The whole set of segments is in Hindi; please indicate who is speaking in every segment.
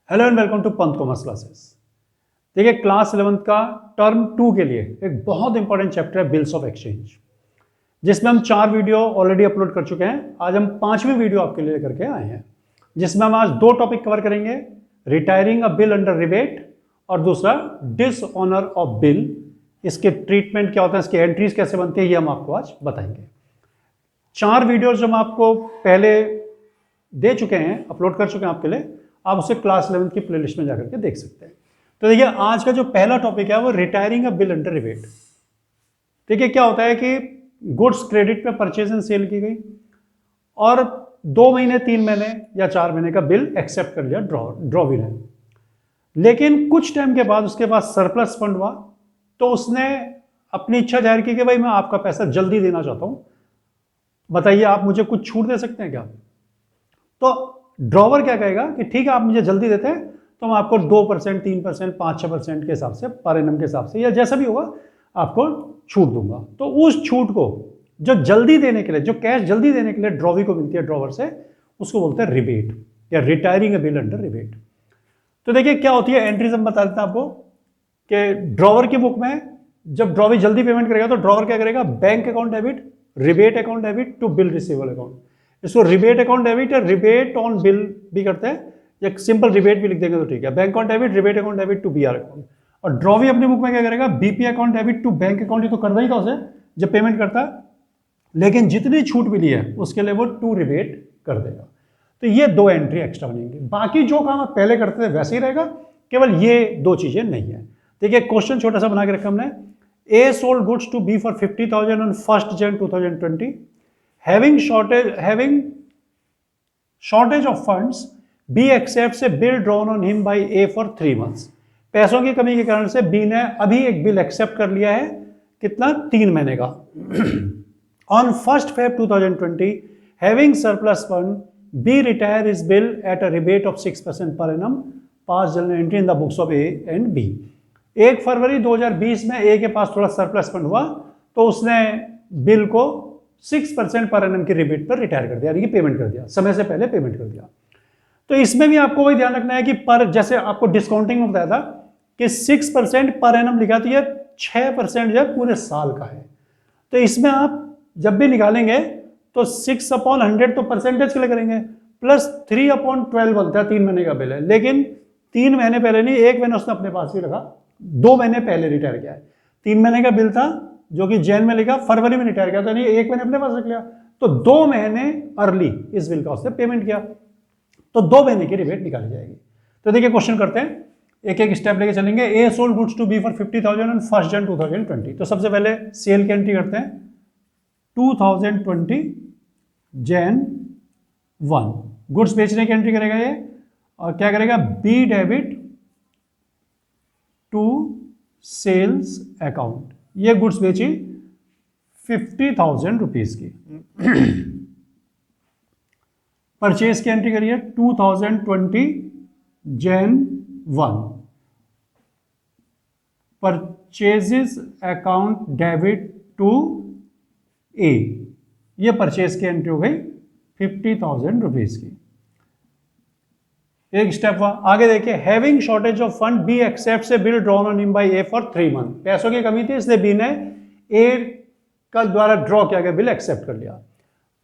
Speaker 1: Hello and welcome to Pant commerce classes. देखिए क्लास 11th का टर्म 2 के लिए एक बहुत इंपॉर्टेंट चैप्टर है बिल्स ऑफ एक्सचेंज, जिसमें हम 4 वीडियो ऑलरेडी अपलोड कर चुके हैं। आज हम 5वीं वीडियो आपके लिए करके आए हैं, जिसमें हम आज 2 टॉपिक कवर करेंगे, रिटायरिंग अ बिल अंडर रिबेट और दूसरा डिसऑनर ऑफ बिल। इसके ट्रीटमेंट क्या होता है, इसके एंट्रीज कैसे बनती है, ये हम आपको आज बताएंगे। 4 वीडियोज हम आपको पहले दे चुके हैं, अपलोड कर चुके हैं आपके लिए। आप उसे क्लास 11 की प्लेलिस्ट में जाकर के देख सकते हैं। तो देखिए आज का जो पहला टॉपिक है वो रिटायरिंग अ बिल अंडर रिबेट। देखिए क्या होता है कि गुड्स क्रेडिट पे परचेज एंड सेल की गई और 2 महीने 3 महीने या 4 महीने का बिल एक्सेप्ट कर लिया ड्रॉवी ने, लेकिन कुछ टाइम के बाद उसके पास सरप्लस फंड हुआ तो उसने अपनी इच्छा जाहिर की कि भाई मैं आपका पैसा जल्दी देना चाहता हूं, बताइए आप मुझे कुछ छूट दे सकते हैं क्या। तो ड्रॉवर क्या कहेगा कि ठीक है आप मुझे जल्दी देते हैं तो मैं आपको 2%, 3%, 5-6% के हिसाब से पर एनम के हिसाब से या जैसा भी होगा आपको छूट दूंगा। तो उस छूट को जो जल्दी देने के लिए, जो कैश जल्दी देने के लिए ड्रॉवी को मिलती है ड्रॉवर से, उसको बोलते हैं रिबेट या रिटायरिंग अ बिल अंडर रिबेट। तो देखिए क्या होती है, एंट्रीज हम बता देते हैं आपको कि ड्रॉवर की बुक में जब ड्रॉवी जल्दी पेमेंट करेगा तो ड्रॉवर क्या करेगा, bank account debit, rebate account debit to bill receivable account. इसको रिबेट अकाउंट डेबिट या रिबेट ऑन बिल भी करते हैं, या सिंपल रिबेट भी लिख देंगे तो ठीक है। Bank account debit, rebate account debit to BR account. और ड्रॉवी अपनी बुक में क्या करेगा, BP account debit to bank account. ये तो करना ही था उसे जब पेमेंट करता है, लेकिन जितनी छूट मिली है उसके लिए वो टू रिबेट कर देगा। तो ये 2 एंट्री एक्स्ट्रा बनेंगी, बाकी जो काम आप पहले करते थे वैसे ही रहेगा, केवल ये 2 चीजें नहीं है। देखिए क्वेश्चन छोटा सा बना के रखा हमने, A sold goods to B for 50,000 on 1st Jan 2020, having shortage of funds, B accepts a bill drawn on him by A for 3 months। पैसों की कमी के कारण से B ने अभी एक बिल एक्सेप्ट कर लिया है, कितना, 3 महीने का। On 1st Feb 2020, having surplus fund, B retire his bill at a rebate of 6% per annum, pass journal entry in the books of A and B। 1 फरवरी 2020 में A के पास थोड़ा सरप्लस फंड हुआ तो उसने बिल को 6% पर एनम की रिबेट पर रिटायर कर दिया, यानी कि पेमेंट कर दिया, समय से पहले पेमेंट कर दिया। तो इसमें भी आपको वही ध्यान रखना है कि पर, जैसे आपको डिस्काउंटिंग में बताया था कि 6% पर एनम लिखा, तो ये 6% जो है पूरे साल का है। तो इसमें आप जब भी निकालेंगे तो 6/100 तो परसेंटेज के लिए करेंगे, प्लस 3/12 बनता है, 3 महीने का बिल है, लेकिन 3 महीने पहले नहीं, 1 महीने उसने अपने पास भी रखा, 2 महीने पहले रिटायर किया है। 3 महीने का बिल था जो कि जैन में लिखा, फरवरी में रिटायर किया, तो नहीं 1 महीने अपने पास रख लिया, तो 2 महीने अर्ली इस बिल का उसने पेमेंट किया, तो 2 महीने की रिबेट निकाली जाएगी। तो देखिए क्वेश्चन करते हैं, एक एक स्टेप लेके चलेंगे। A sold goods to B for 50,000 on 1st Jan 2020। तो सबसे पहले सेल की एंट्री करते हैं, 2020 Jan 1। गुड्स बेचने की एंट्री करेगा ये, और क्या करेगा, B debit to sales account. ये गुड्स बेची 50,000 रुपीज की। परचेज की एंट्री करिए 2020 Jan 1। Purchases account debit to A, ये परचेज की एंट्री हो गई 50,000 रुपीज की। एक स्टेप हुआ, आगे देखिए, having shortage of fund, B accepts a bill drawn on him by A for 3 month. पैसों की कमी थी इसलिए बी ने ए का द्वारा ड्रॉ किया गया बिल एक्सेप्ट कर लिया।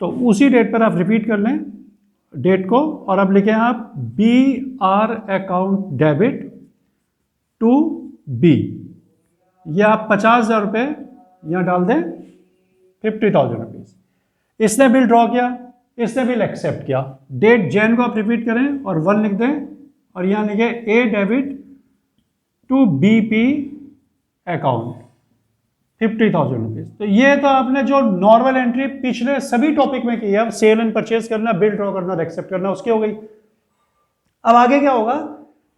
Speaker 1: तो उसी डेट पर आप रिपीट कर लें डेट को, और अब लिखें आप B R account debit to B. ये आप 50,000 रुपये यहां डाल दें, 50,000 रुपीज। इसने बिल ड्रॉ किया, इसने बिल एक्सेप्ट किया, डेट जैन को आप रिपीट करें और 1 लिख दें, और यहां लिखे A debit to BP account 50,000 rupees. तो ये तो आपने जो नॉर्मल एंट्री पिछले सभी टॉपिक में की है, सेल एंड परचेज करना, बिल ड्रॉ करना और एक्सेप्ट करना, उसकी हो गई। अब आगे क्या होगा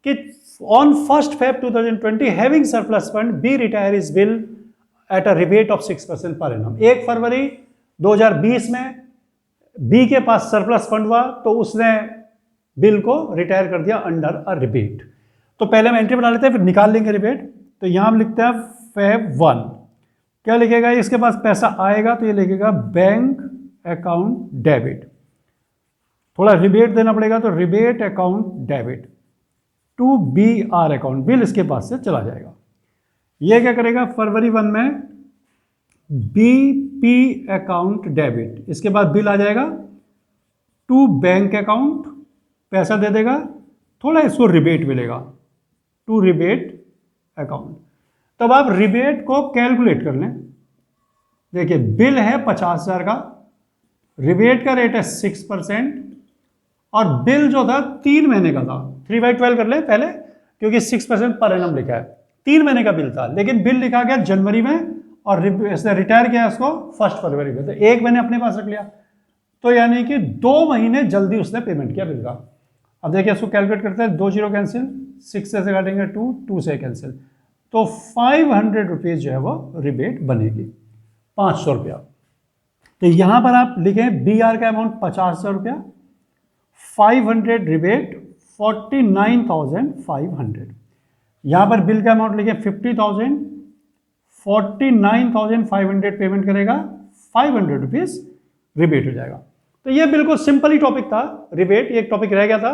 Speaker 1: कि on 1st Feb 2020 having surplus fund, B retire his bill at a rebate of 6% per annum. 1 फरवरी 2020 में बी के पास सरप्लस फंड हुआ तो उसने बिल को रिटायर कर दिया अंडर अ रिबेट। तो पहले हम एंट्री बना लेते हैं, फिर निकाल लेंगे रिबेट। तो यहां हम लिखते हैं Feb 1। क्या लिखेगा, इसके पास पैसा आएगा तो ये लिखेगा बैंक अकाउंट डेबिट, थोड़ा रिबेट देना पड़ेगा तो rebate account debit to B R account, bill इसके पास से चला जाएगा। ये क्या करेगा, फरवरी 1 में बी पी अकाउंट डेबिट, इसके बाद बिल आ जाएगा टू बैंक अकाउंट, पैसा दे देगा, थोड़ा इसको रिबेट मिलेगा टू रिबेट अकाउंट। तब आप रिबेट को कैलकुलेट कर लें। देखिए बिल है 50,000 का, रिबेट का रेट है 6%, और बिल जो था 3 महीने का था, 3/12 कर ले पहले, क्योंकि 6% पर एनम लिखा है, 3 महीने का बिल था, लेकिन बिल लिखा गया जनवरी में और इसने रिटायर किया उसको 1 फरवरी में, तो 1 महीने अपने पास रख लिया, तो यानी कि 2 महीने जल्दी उसने पेमेंट किया बिल का। अब देखिए इसको कैलकुलेट करते हैं, 2 0 कैंसिल, 6 से काटेंगे 2 से कैंसिल, तो 500 रुपीज जो है वो रिबेट बनेगी, 500 रुपया। तो यहां पर आप लिखें बी आर का अमाउंट 50,000 रुपया, 500 रिबेट 49,500। यहां पर बिल का अमाउंट लिखें 50,000, 49,500 पेमेंट करेगा, 500 रुपीज रिबेट हो जाएगा। तो ये बिल्कुल सिंपल ही टॉपिक था, रिबेट एक टॉपिक रह गया था,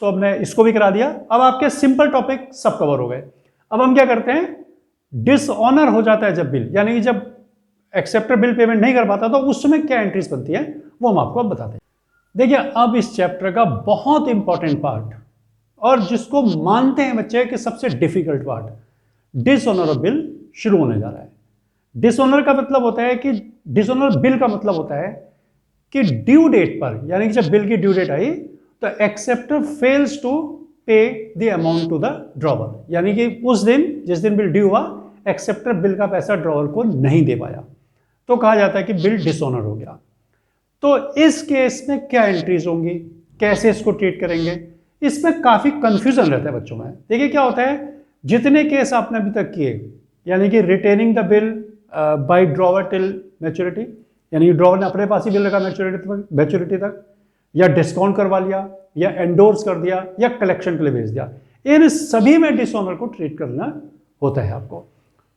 Speaker 1: तो हमने इसको भी करा दिया। अब आपके सिंपल टॉपिक सब कवर हो गए। अब हम क्या करते हैं, डिसऑनर हो जाता है जब बिल, यानी कि जब एक्सेप्टर बिल पेमेंट नहीं कर पाता, तो उस समय क्या एंट्रीज बनती है वो हम आपको अब बताते हैं। देखिए अब इस चैप्टर का बहुत इंपॉर्टेंट पार्ट, और जिसको मानते हैं बच्चे कि सबसे difficult part, dishonour of bill शुरू होने जा रहा है। डिसऑनर का मतलब होता है कि डिसऑनर बिल का मतलब होता है कि ड्यू डेट पर, यानी कि जब बिल की ड्यू डेट आई तो acceptor fails to pay the amount to the drawer, यानी कि उस दिन जिस दिन बिल ड्यू हुआ एक्सेप्टर बिल का पैसा ड्रॉवर को नहीं दे पाया, तो कहा जाता है कि बिल डिसऑनर हो गया। तो इस केस में क्या एंट्रीज होंगी, कैसे इसको ट्रीट करेंगे, इसमें काफी कंफ्यूजन रहता है बच्चों में। देखिए क्या होता है, जितने केस आपने अभी तक किए, यानी कि retaining the bill bye drawer till maturity, यानी कि ड्रॉवर ने अपने पास ही बिल रखा मैच्योरिटी तक, या डिस्काउंट करवा लिया, या एंडोर्स कर दिया, या कलेक्शन के लिए भेज दिया, इन सभी में डिसऑनर को ट्रीट करना होता है आपको।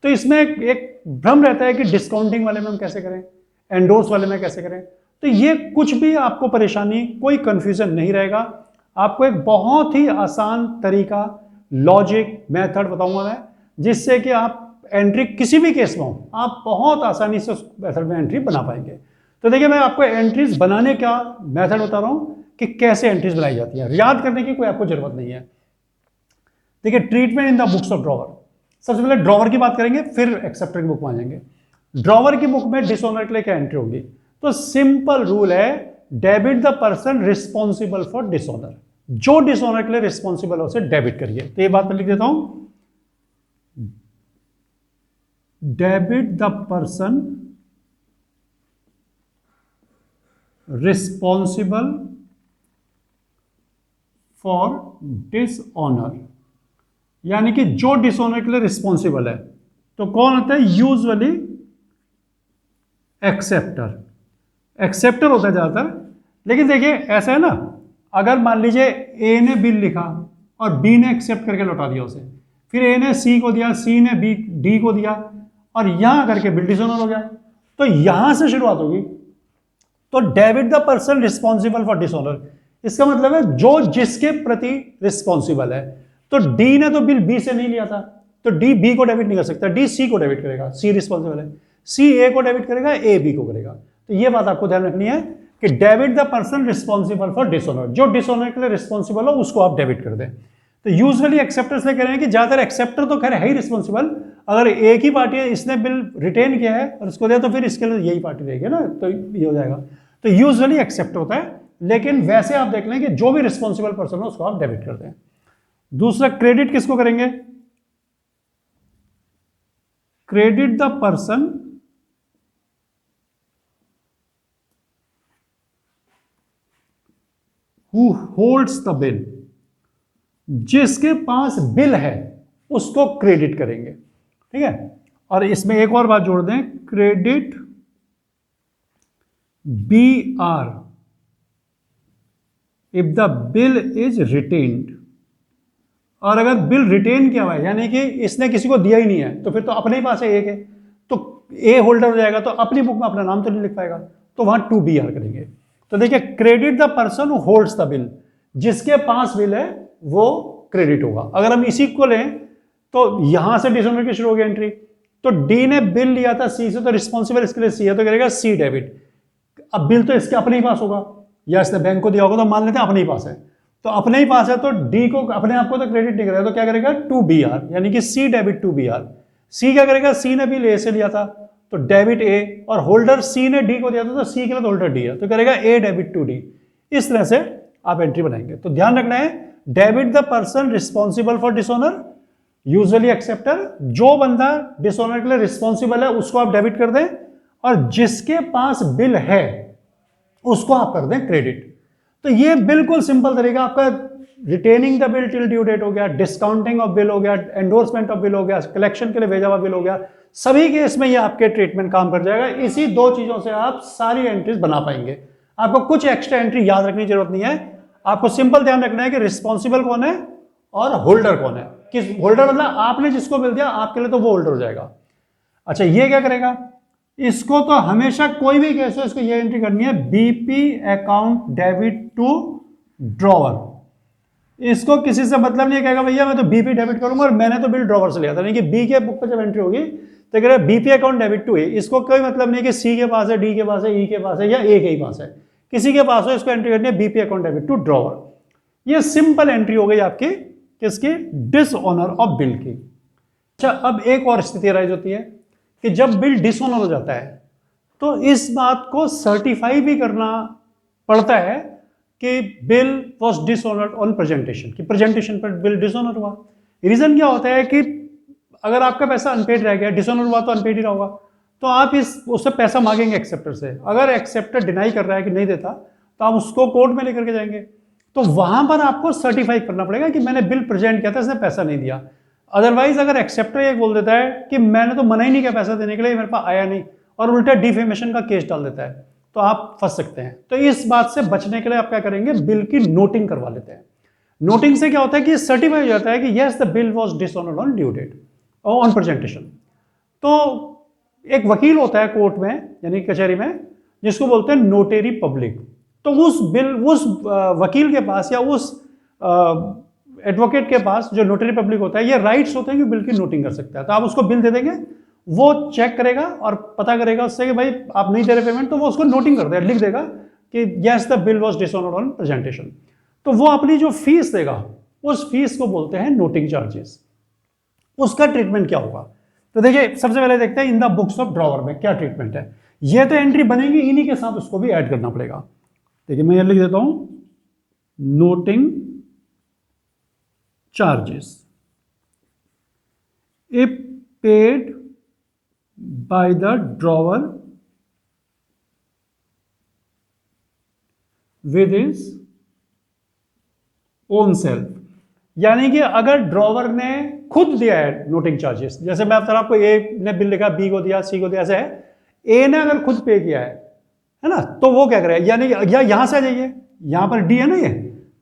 Speaker 1: तो इसमें एक भ्रम रहता है कि डिस्काउंटिंग वाले में हम कैसे करें, एंडोर्स वाले में कैसे करें। तो ये कुछ भी आपको परेशानी, कोई कंफ्यूजन नहीं रहेगा। आपको एक बहुत ही आसान तरीका, लॉजिक, मेथड बताऊंगा मैं, जिससे कि आप एंट्री किसी भी केस में हो, आप बहुत आसानी से उस मेथड में एंट्री बना पाएंगे। तो देखिए मैं आपको एंट्रीज बनाने का मेथड बता रहा हूं कि कैसे एंट्रीज बनाई जाती है, याद करने की कोई आपको जरूरत नहीं है। देखिए treatment in the books of drawer, सबसे पहले ड्रॉवर की बात करेंगे, फिर एक्सेप्टर की बुक में आ जाएंगे। ड्रॉवर की बुक में डिसऑनर के लिए क्या एंट्री होगी, तो सिंपल रूल है, debit the person responsible for dishonour, जो डिसऑनर के लिए रिस्पॉन्सिबल है उसे डेबिट करिए। तो ये बात मैं लिख देता हूं, debit the person responsible for dishonour, यानी कि जो डिसऑनर के लिए रिस्पॉन्सिबल है, तो कौन होता है, यूजुअली एक्सेप्टर, एक्सेप्टर होता है ज्यादातर। लेकिन देखिए ऐसा है ना, अगर मान लीजिए ए ने बिल लिखा और बी ने एक्सेप्ट करके लौटा दिया उसे, फिर ए ने सी को दिया, सी ने बी डी को दिया, और यहां करके बिल डिसऑनर हो गया, तो यहां से शुरुआत होगी। तो debit the person responsible for dishonour, इसका मतलब है जो जिसके प्रति रिस्पॉन्सिबल है। तो डी ने तो बिल बी से नहीं लिया था, तो डी बी को डेबिट नहीं कर सकता, डी सी को डेबिट करेगा, सी रिस्पॉन्सिबल है, सी ए को डेबिट करेगा, ए बी को करेगा। तो ये बात आपको ध्यान रखनी है कि debit the person responsible for dishonour, जो डिसऑनर के लिए रिस्पॉन्सिबल हो उसको आप डेबिट कर दें। तो यूजुअली एक्सेप्टर्स ले कह रहे हैं कि ज्यादातर एक्सेप्टर तो खैर है ही रिस्पॉन्सिबल, अगर एक ही पार्टी है, इसने बिल रिटेन किया है और इसको दिया, तो फिर इसके लिए यही पार्टी रहेगी ना, तो ये हो जाएगा। तो यूजुअली एक्सेप्टर होता है, लेकिन वैसे आप देख लें कि जो भी रिस्पॉन्सिबल पर्सन हो उसको आप डेबिट कर दें। दूसरा क्रेडिट किसको करेंगे, credit the person who holds the bill, जिसके पास बिल है उसको क्रेडिट करेंगे, ठीक है। और इसमें एक और बात जोड़ दें, credit B R if the bill is retained, और अगर बिल रिटेन किया हुआ है, यानी कि इसने किसी को दिया ही नहीं है, तो फिर तो अपने ही पास है, एक है, तो ए होल्डर हो जाएगा, तो अपनी बुक में अपना नाम तो नहीं लिख पाएगा, तो वहां टू बी आर करेंगे। तो देखिए credit the person who holds the bill, जिसके पास बिल है वो क्रेडिट होगा। अगर हम इसी को लें तो यहां से डिसऑनर की शुरू हो गई एंट्री, तो डी ने बिल लिया था सी से, तो रिस्पॉन्सिबल इसके लिए सी है, तो करेगा सी डेबिट। अब बिल तो इसके अपने ही पास होगा, या इसने बैंक को दिया होगा, तो मान लेते हैं अपने ही पास है, तो अपने ही पास है, तो डी को अपने आप को तो क्रेडिट नहीं करेगा, तो क्या करेगा टू बी आर, यानी कि C debit to B are. सी क्या करेगा, सी ने बिल ए से लिया था तो डेबिट ए, और होल्डर सी ने डी को दिया था तो सी के लिए तो होल्डर डी है, तो करेगा ए डेबिट टू डी। इस तरह से आप एंट्री बनाएंगे। तो ध्यान रखना है, debit the person responsible for dishonour, usually acceptor, जो बंदा डिसऑनर के लिए रिस्पॉन्सिबल है उसको आप डेबिट कर दें, और जिसके पास बिल है उसको आप कर दें क्रेडिट। तो ये बिल्कुल सिंपल तरीका आपका, retaining the bill till due date हो गया, डिस्काउंटिंग ऑफ बिल हो गया, एंडोर्समेंट ऑफ बिल हो गया, कलेक्शन के लिए भेजा हुआ बिल हो गया, सभी केस में ये आपके ट्रीटमेंट काम कर जाएगा। इसी दो चीजों से आप सारी एंट्रीज बना पाएंगे। आपको कुछ एक्स्ट्रा एंट्री याद रखने की जरूरत नहीं है, आपको सिंपल ध्यान रखना है कि रिस्पॉन्सिबल कौन है और होल्डर कौन है। किस होल्डर मतलब आपने जिसको बिल दिया आपके लिए तो वो होल्डर हो जाएगा। अच्छा, ये क्या करेगा, इसको तो हमेशा कोई भी केस हो इसको ये एंट्री करनी है, BP account debit to drawer. इसको किसी से मतलब नहीं कहेगा भैया मैं तो बीपी डेबिट करूंगा और मैंने तो बिल ड्रॉवर से लिया था, नहीं कि बी के बुक पर जब एंट्री होगी तो कह रहा है बीपी अकाउंट डेबिट टू ए। इसको कोई मतलब नहीं कि सी के पास है, डी के पास है, ई के पास है या ए के ही पास है, किसी के पास हो इसको एंट्री करनी है BP account debit to drawer. ये सिंपल एंट्री हो गई आपकी किसकी, डिसऑनर ऑफ बिल की। अच्छा, अब एक और स्थिति राइज होती है कि जब बिल डिसऑनर हो जाता है तो इस बात को सर्टिफाई भी करना पड़ता है कि bill was dishonoured on presentation, कि प्रेजेंटेशन पर बिल डिसऑनर हुआ। रीजन क्या होता है कि अगर आपका पैसा अनपेड रह गया, डिसऑनर हुआ तो अनपेड ही रहा होगा, तो आप उससे पैसा मांगेंगे एक्सेप्टर से। अगर एक्सेप्टर डिनाई कर रहा है कि नहीं देता तो आप उसको कोर्ट में लेकर के जाएंगे, तो वहां पर आपको सर्टिफाई करना पड़ेगा कि मैंने बिल प्रेजेंट किया था, इसने पैसा नहीं दिया। अदरवाइज अगर एक्सेप्टर ये बोल देता है कि मैंने तो मना ही नहीं किया पैसा देने के लिए, मेरे पास आया नहीं, और उल्टा डिफेमेशन का केस डाल देता है, तो आप फंस सकते हैं। तो इस बात से बचने के लिए आप क्या करेंगे, बिल की नोटिंग करवा लेते हैं। नोटिंग से क्या होता है कि सर्टिफाई हो जाता है कि yes the bill was dishonoured on due date और ऑन प्रेजेंटेशन। तो एक वकील होता है कोर्ट में यानी कचहरी में, जिसको बोलते हैं नोटेरी पब्लिक। तो उस वकील के पास या उस एडवोकेट के पास जो नोटरी पब्लिक होता है, ये राइट्स होते हैं कि बिल की नोटिंग कर सकता है। तो आप उसको बिल दे देंगे, वो चेक करेगा और पता करेगा उससे कि भाई आप नहीं दे रहे पेमेंट, तो वो उसको नोटिंग कर देगा, लिख देगा कि yes the bill was dishonoured on presentation. तो वो अपनी जो फीस देगा उस फीस को बोलते हैं नोटिंग चार्जेस। उसका ट्रीटमेंट क्या होगा, तो देखिए सबसे पहले देखते हैं in the books of drawer में क्या ट्रीटमेंट है। ये तो एंट्री बनेगी, इन्हीं के साथ उसको भी ऐड करना पड़ेगा। देखिए मैं ये लिख देता हूं, noting charges if paid by the drawer with his own self। यानी कि अगर ड्रॉवर ने खुद दिया है नोटिंग चार्जेस, जैसे मैं बता रहा आपको, ए ने बिल लिखा, बी को दिया, सी को दिया, ऐसे है, ए ने अगर खुद पे किया है ना, तो वो क्या करेगा, यानी या यहां से आ जाइए, यहां पर डी है ना, ये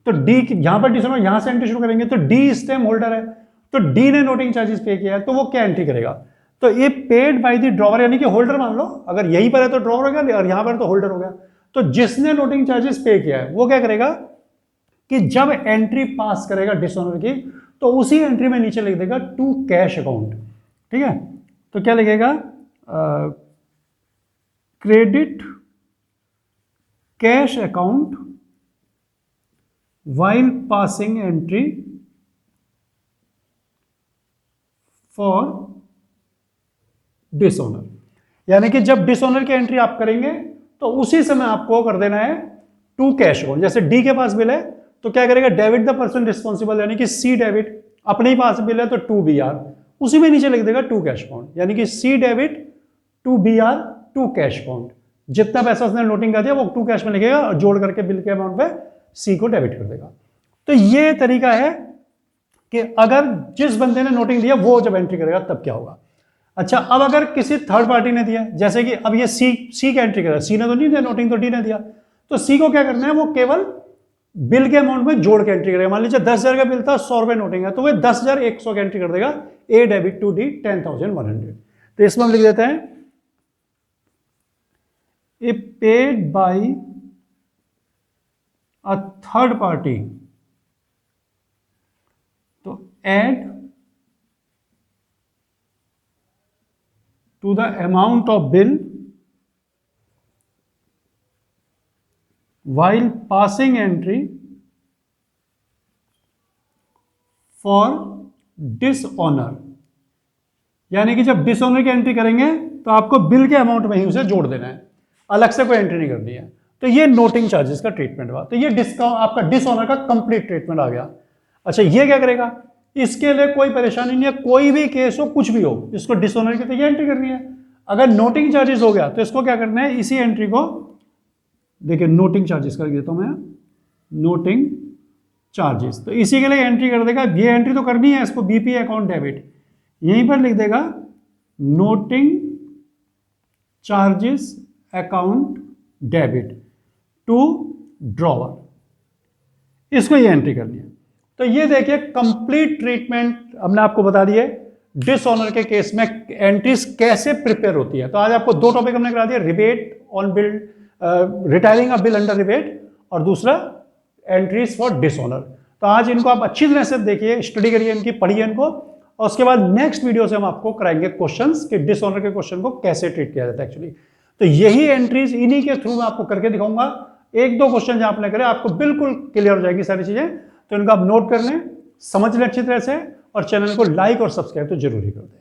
Speaker 1: तो डी यहां पर डी सुनो, यहां से एंट्री शुरू करेंगे, तो डी स्टेम होल्डर है, तो डी ने नोटिंग चार्जेस पे किया है, तो वो क्या एंट्री करेगा, तो ये पेड बाय द ड्रॉवर, यानी कि होल्डर मान लो, अगर यहीं पर है तो ड्रॉवर हो गया और यहां पर तो होल्डर हो गया। तो जिसने नोटिंग चार्जेस पे किया है वो क्या करेगा कि जब एंट्री पास करेगा डिसऑनर की, तो उसी एंट्री में नीचे लिख देगा टू कैश अकाउंट। ठीक है, तो क्या लिखेगा, credit cash account while passing entry for dishonor। यानी कि जब डिसऑनर की एंट्री आप करेंगे तो उसी समय आपको कर देना है टू कैश अकाउंट। जैसे डी के पास बिल है तो क्या करेगा, डेबिट द पर्सन रिस्पॉन्सिबल, यानी कि सी डेबिट, अपने ही पास बिल है तो टू बी आर, उसी में नीचे लिख देगा टू कैश अकाउंट, यानी कि C debit to B R to cash account. जितना पैसा उसने नोटिंग कर दिया वो टू कैश में लिखेगा और जोड़ करके बिल के अमाउंट पे सी को डेबिट कर देगा। तो ये तरीका है कि अगर जिस बंदे ने नोटिंग दिया वो जब एंट्री करेगा तब क्या होगा। अच्छा, अब अगर किसी थर्ड पार्टी ने दिया, जैसे कि अब ये सी का एंट्री करेगा, सी ने तो नहीं दिया नोटिंग, तो डी ने दिया, तो सी को क्या करना है, वो केवल बिल के अमाउंट में जोड़ के एंट्री करेगा। मान लीजिए 10,000 का बिल था, 100 रुपए नोटिंग है, तो वह 10,100 की एंट्री कर देगा, ए डेबिट टू डी 10,100। तो इसमें हम लिख देते हैं, A paid by a third party तो add to the amount of bill while passing entry for dishonor, यानी कि जब डिसऑनर की एंट्री करेंगे तो आपको बिल के अमाउंट में ही उसे जोड़ देना है, अलग से कोई एंट्री नहीं करनी है। तो ये नोटिंग चार्जेस का ट्रीटमेंट हुआ। तो ये डिस्काउंट आपका डिसऑनर का कंप्लीट ट्रीटमेंट आ गया। अच्छा, ये क्या करेगा, इसके लिए कोई परेशानी नहीं है, कोई भी केस हो कुछ भी हो, इसको डिसऑनर की तो ये एंट्री करनी है। अगर नोटिंग चार्जेस हो गया तो इसको क्या करना है, इसी एंट्री को देखिए नोटिंग चार्जेस कर देता हूं मैं, नोटिंग चार्जेस, तो इसी के लिए एंट्री कर देगा। ये एंट्री तो करनी है, इसको बीपी अकाउंट डेबिट, यहीं पर लिख देगा noting charges account debit to drawer, इसको ये एंट्री करनी है। तो ये देखिए कंप्लीट ट्रीटमेंट हमने आपको बता दिए डिसऑनर के केस में एंट्रीज कैसे प्रिपेयर होती है। तो आज आपको दो टॉपिक हमने करा दिया, rebate on bill, retiring a bill under rebate, और दूसरा एंट्रीज फॉर डिसऑनर। तो आज इनको आप अच्छी तरह से देखिए, स्टडी करिए इनकी, पढ़िए इनको, और उसके बाद नेक्स्ट वीडियो से हम आपको कराएंगे क्वेश्चंस कि डिसऑनर के क्वेश्चन को कैसे ट्रीट किया जाता है एक्चुअली। तो यही एंट्रीज इन्हीं के थ्रू मैं आपको करके दिखाऊंगा। एक दो क्वेश्चन जहां आपने करे आपको बिल्कुल क्लियर हो जाएगी सारी चीजें। तो इनको आप नोट कर लें, समझ लें अच्छी तरह से, और चैनल को लाइक और सब्सक्राइब तो जरूर ही कर दें।